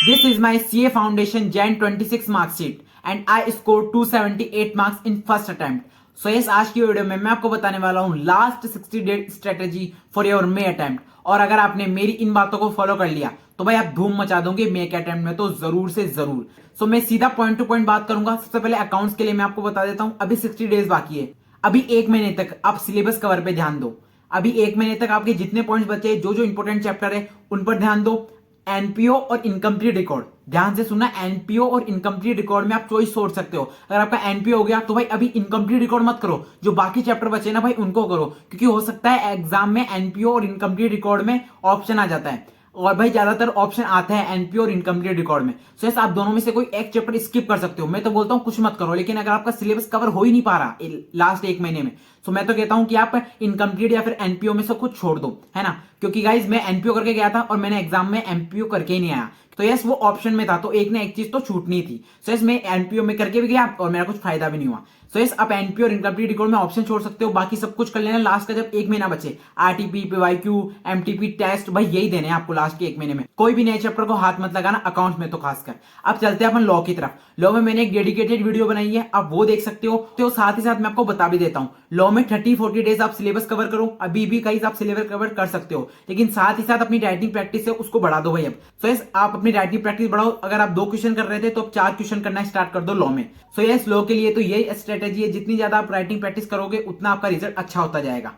This is my CA Foundation Jan 26 mark sheet and I scored 278 marks in first attempt. So yes, आज की video में मैं आपको बताने वाला हूँ last 60 day strategy for your may attempt. और अगर आपने मेरी इन बातों को फॉलो कर लिया तो भाई आप धूम मचा दोगे मे के अटेम्प्ट में, तो जरूर से जरूर। सो मैं सीधा पॉइंट टू पॉइंट बात करूंगा। सबसे पहले अकाउंट्स के लिए मैं आपको बता देता हूँ, अभी 60 डेज बाकी है। अभी एक महीने तक आप सिलेबस कवर पे ध्यान दो। अभी एक महीने तक आपके जितने पॉइंट्स बचे, जो जो इंपॉर्टेंट चैप्टर है उन पर ध्यान दो। एनपीओ और इनकम्प्लीट रिकॉर्ड, ध्यान से सुनना, एनपीओ और इनकम्प्लीट रिकॉर्ड में आप चॉइस छोड़ सकते हो। अगर आपका एनपीओ हो गया तो भाई अभी इनकम्प्लीट रिकॉर्ड मत करो, जो बाकी चैप्टर बचे ना भाई उनको करो, क्योंकि हो सकता है एग्जाम में एनपीओ और इनकम्प्लीट रिकॉर्ड में ऑप्शन आ जाता है। और भाई ज्यादातर ऑप्शन आता है एनपीओ और इनकम्प्लीट रिकॉर्ड में। सो यस, आप दोनों में से कोई एक चैप्टर स्किप कर सकते हो। मैं तो बोलता हूं कुछ मत करो, लेकिन अगर आपका सिलेबस कवर हो ही नहीं पा रहा लास्ट एक महीने में, तो मैं तो कहता हूं कि आप इनकम्प्लीट या फिर एनपीओ में से कुछ छोड़ दो, है ना। क्योंकि गाइज मैं एनपीओ करके गया था और मैंने एग्जाम में एमपीओ करके ही नहीं आया। तो यस, वो ऑप्शन में था, तो एक ना एक चीज तो छूटनी थी। सो यस, मैं एनपीओ में करके भी गया और मेरा कुछ फायदा भी नहीं हुआ। सो यस, आप एनपीओ और इनकम्प्लीट रिकॉर्ड में ऑप्शन छोड़ सकते हो, बाकी सब कुछ कर लेना लास्ट का जब एक महीना बचे। आरटीपी, पीवाईक्यू, एमटीपी टेस्ट, भाई यही देने हैं आपको लास्ट के एक महीने में। कोई भी नए चैप्टर को हाथ मत लगाना, अकाउंट्स में तो खासकर। अब चलते हैं अपन लॉ की तरफ। लॉ में मैंने एक डेडिकेटेड वीडियो बनाई है, आप वो देख सकते हो। तो साथ ही साथ मैं आपको बता भी देता हूं, लॉ में 30-40 डेज आप सिलेबस कवर करो। अभी भी कई आप सिलेबस कवर कर सकते हो, लेकिन साथ ही साथ अपनी राइटिंग प्रैक्टिस है उसको बढ़ा दो भाई अब। सो यस, आप अपनी राइटिंग प्रैक्टिस बढ़ाओ। अगर आप 2 क्वेश्चन कर रहे थे तो अब 4 क्वेश्चन करना स्टार्ट कर दो लॉ में। सो यस, लॉ के लिए तो यही स्ट्रेटेजी है, जितनी ज्यादा आप राइटिंग प्रैक्टिस करोगे उतना आपका रिजल्ट अच्छा होता जाएगा।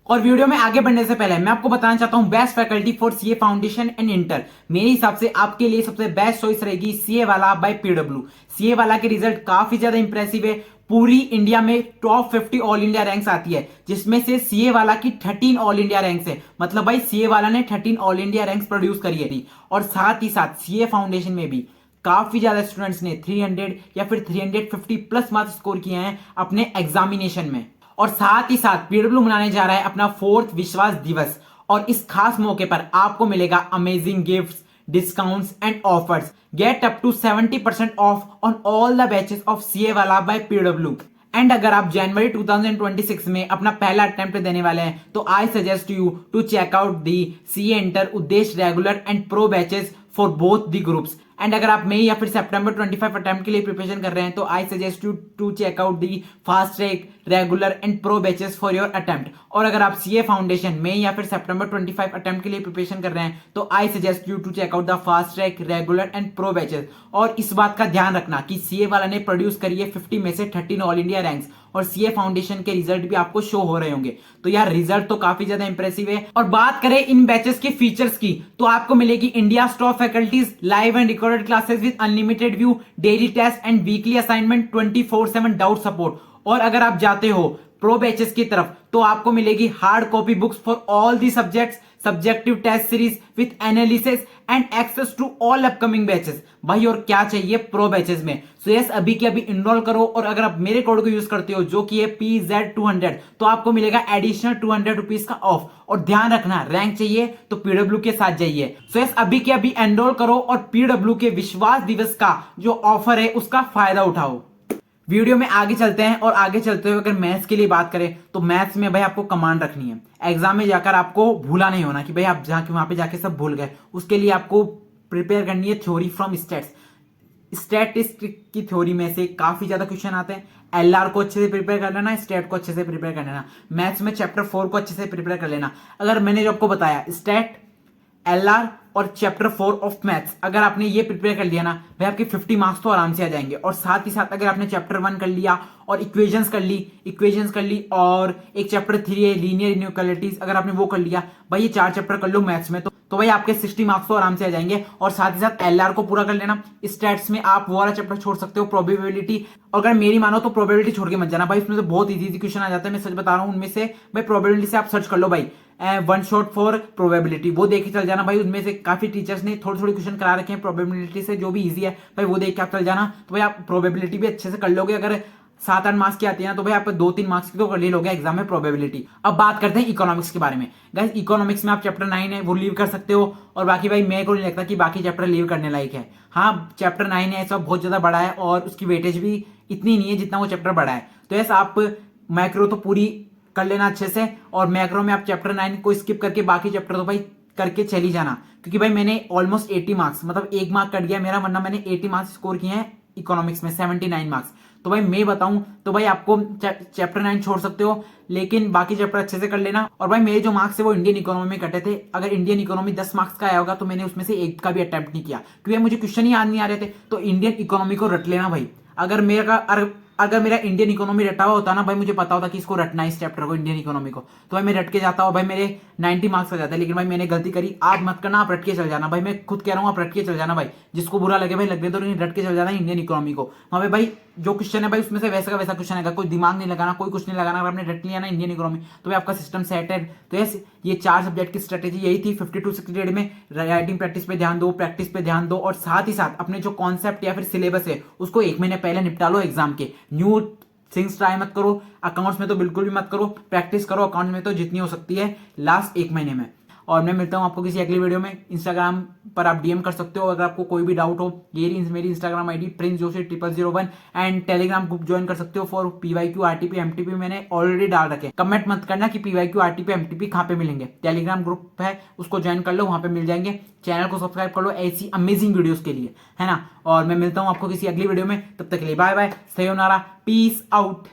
और वीडियो में आगे बढ़ने से पहले मैं आपको बताना चाहता हूं, best faculty for CA foundation and inter. मेरे हिसाब से आपके लिए सबसे बेस्ट चॉइस रहेगी सीए वाला बाय पीडब्ल्यू। सीए वाला के रिजल्ट काफी ज्यादा इंप्रेसिव है। पूरी इंडिया में टॉप 50 ऑल इंडिया रैंक्स आती है, जिसमें से सीए वाला की 13 ऑल इंडिया रैंक्स है। मतलब भाई सीए वाला ने 13 ऑल इंडिया रैंक्स प्रोड्यूस करी है। और साथ ही साथ सीए फाउंडेशन में भी काफी ज्यादा स्टूडेंट्स ने 300 या फिर 350 प्लस मार्क्स स्कोर किए हैं अपने एग्जामिनेशन में। और साथ ही साथ पीडब्ल्यू मनाने जा रहा है अपना 4th विश्वास दिवस, और इस खास मौके पर आपको मिलेगा amazing gifts, discounts and offers. Get up to 70% off on all the batches of CA वाला बाय पीडब्ल्यू। एंड अगर आप जनवरी 2026 में अपना पहला अटेम्प्ट देने वाले हैं तो I suggest you to check out the CA inter Uddeshya regular and pro batches for both the groups. And अगर आप मई या फिर सितंबर 25 अटेम्प्ट के लिए प्रिपरेशन कर रहे हैं तो I suggest you to check out the fast track regular and pro batches for your attempt. और अगर आप सीए फाउंडेशन मई या फिर सितंबर 25 अटेम्प्ट के लिए प्रिपरेशन कर रहे हैं तो I suggest you to check out the fast track regular and pro batches. और इस बात का ध्यान रखना कि सीए वाला ने प्रोड्यूस करी है 50 में से 13 ऑल इंडिया रैंक्स, और सीए फाउंडेशन के रिजल्ट भी आपको शो हो रहे होंगे। तो यार रिजल्ट तो काफी ज्यादा इंप्रेसिव है। और बात करें इन बैचेस के फीचर्स की, तो आपको मिलेगी India top faculties, live and recorded classes with unlimited view, daily test and weekly assignment, 24/7 doubt support. और अगर आप जाते हो प्रो बैचेस की तरफ तो आपको मिलेगी hard copy books for all the subjects, subjective test series with analysis and access to all upcoming batches. भाई और क्या चाहिए प्रो बैचेस में। सो यस, अभी के अभी इनरोल करो। और अगर आप मेरे कोड को यूज करते हो जो कि है PZ200, तो आपको मिलेगा एडिशनल 200 रुपीज का ऑफ। और ध्यान रखना, रैंक चाहिए तो पीडब्ल्यू के साथ जाइए। सो यस, अभी के अभी एनरोल करो और पीडब्ल्यू के विश्वास दिवस का जो ऑफर है उसका फायदा उठाओ। वीडियो में आगे चलते हैं, और आगे चलते हुए अगर मैथ्स की लिए बात करें तो मैथ्स में भाई आपको कमांड रखनी है। एग्जाम में जाकर आपको भूला नहीं होना कि भाई आप जाके वहां पे जाके सब भूल गए। उसके लिए आपको प्रिपेयर करनी है थ्योरी फ्रॉम स्टैट्स। स्टैटिस्टिक की थ्योरी में से काफी ज्यादा क्वेश्चन आते हैं। एलआर को अच्छे से प्रिपेयर कर लेना, स्टैट को अच्छे से प्रिपेयर कर लेना। मैथ्स में चैप्टर 4 को अच्छे से प्रिपेयर कर लेना। अगर मैंने जो आपको बताया स्टैट, एलआर और चैप्टर 4 ऑफ मैथ्स, अगर आपने ये प्रिपेयर कर लिया ना भाई, आपके 50 मार्क्स तो आराम से आ जाएंगे। और साथ ही साथ अगर आपने चैप्टर 1 कर लिया और इक्वेशंस कर ली और एक चैप्टर 3 है लीनियर इनइक्वालिटीज, अगर आपने वो कर लिया भाई, ये 4 चैप्टर कर लो मैथ्स में, तो भाई आपके 60 मार्क्स तो आराम से आ जाएंगे। और साथ ही साथ एलआर को पूरा कर लेना। स्टैट्स में आप वो वाला चैप्टर छोड़ सकते हो प्रोबेबिलिटी। और अगर मेरी मानो तो प्रोबेबिलिटी छोड़ के मत जाना भाई, उसमें तो बहुत इजी क्वेश्चन आ जाते हैं, मैं सच बता रहा हूं। उनमें से भाई प्रोबेबिलिटी से आप सर्च कर लो भाई, वन शॉट फॉर प्रोबेबिलिटी, वो देख के चल जाना भाई। उनमें से काफी टीचर्स ने थोड़ी थोड़ी क्वेश्चन करा रखे हैं प्रोबेबिलिटी से, जो भी इजी है भाई वो देख के आप चल जाना। तो भाई आप प्रोबेबिलिटी भी अच्छे से कर लोगे। अगर 7-8 मार्क्स की आती है ना तो भाई आप 2-3 मार्क्स की तो कर ही लोगे एग्जाम में प्रोबेबिलिटी। अब बात करते हैं इकोनॉमिक्स के बारे में। गाइस इकोनॉमिक्स में आप चैप्टर 9 है वो लीव कर सकते हो। और बाकी भाई मेरे को नहीं लगता कि बाकी चैप्टर लीव करने लायक है। हाँ, चैप्टर 9 है, सब बहुत ज्यादा बड़ा है और उसकी वेटेज भी इतनी नहीं है जितना वो चैप्टर बड़ा है। तो ऐसा आप मैक्रो तो पूरी कर लेना अच्छे से, और मैक्रो में आप चैप्टर 9 को स्किप करके बाकी चैप्टर तो भाई करके चली जाना, क्योंकि भाई मैंने ऑलमोस्ट 80 मार्क्स, मतलब 1 मार्क कट गया मेरा, वरना मैंने 80 मार्क्स स्कोर किए हैं इकोनॉमिक्स में, 79 मार्क्स। तो भाई मैं बताऊं तो भाई आपको चैप्टर 9 छोड़ सकते हो, लेकिन बाकी चैप्टर अच्छे से कर लेना। और भाई मेरे जो मार्क्स है वो इंडियन इकोनॉमी में कटे थे। अगर इंडियन इकोनॉमी 10 मार्क्स का आया होगा तो मैंने उसमें से एक का भी अटेम्प्ट नहीं किया, क्योंकि मुझे क्वेश्चन ही याद नहीं आ रहे थे। तो इंडियन इकोनॉमी को रट लेना भाई। अगर मेरा इंडियन इकोनॉमी रटा हुआ होता ना भाई, मुझे पता होता कि इसको रटना है, इस चैप्टर को, इंडियन इकोनॉमी को, तो भाई मैं रट के जाता हूँ भाई, मेरे 90 मार्क्स आ जाते हैं। लेकिन भाई मैंने गलती करी। आप मत करना, आप रट के चल जाना भाई, मैं खुद कह रहा हूँ, आप रट के चल जाना भाई। जिसको बुरा लगे भाई लगने तो नहीं, रट के चल जाना इंडियन इकोनॉमी को। वहां पे भाई जो क्वेश्चन है भाई उसमें से वैसा का वैसा क्वेश्चन है, कोई दिमाग नहीं लगाना, कोई कुछ नहीं लगाना। अगर आपने रट लिया ना इंडियन इकोनॉमी तो भाई आपका सिस्टम सेट है। तो ये 4 सब्जेक्ट की स्ट्रेटेजी यही थी 52-60 में। राइटिंग प्रैक्टिस पे ध्यान दो, प्रैक्टिस पे ध्यान दो, और साथ ही साथ अपने जो कॉन्सेप्ट या फिर सिलेबस है उसको 1 महीने पहले निपटा लो एग्जाम के। न्यू थिंग्स ट्राई मत करो, अकाउंट्स में तो बिल्कुल भी मत करो, प्रैक्टिस करो अकाउंट्स में तो जितनी हो सकती है लास्ट 1 महीने में। और मैं मिलता हूं आपको किसी अगली वीडियो में। इंस्टाग्राम पर आप डीएम कर सकते हो अगर आपको कोई भी डाउट हो। ये मेरी Instagram ID Prince Joshi 0001, and Telegram group join कर सकते हो फॉर पीवाईक्यू आरटीपी एमटीपी मैंने ऑलरेडी डाल रखे। कमेंट मत करना कि पीवाईक्यू आरटीपी एमटीपी कहां पे मिलेंगे, टेलीग्राम ग्रुप है उसको ज्वाइन कर लो, वहां पे मिल जाएंगे। चैनल को सब्सक्राइब कर लो ऐसी अमेजिंग वीडियोस के लिए, है ना। और मैं मिलता हूं आपको किसी अगली वीडियो में, तब तक के लिए bye bye, sayonara, peace out.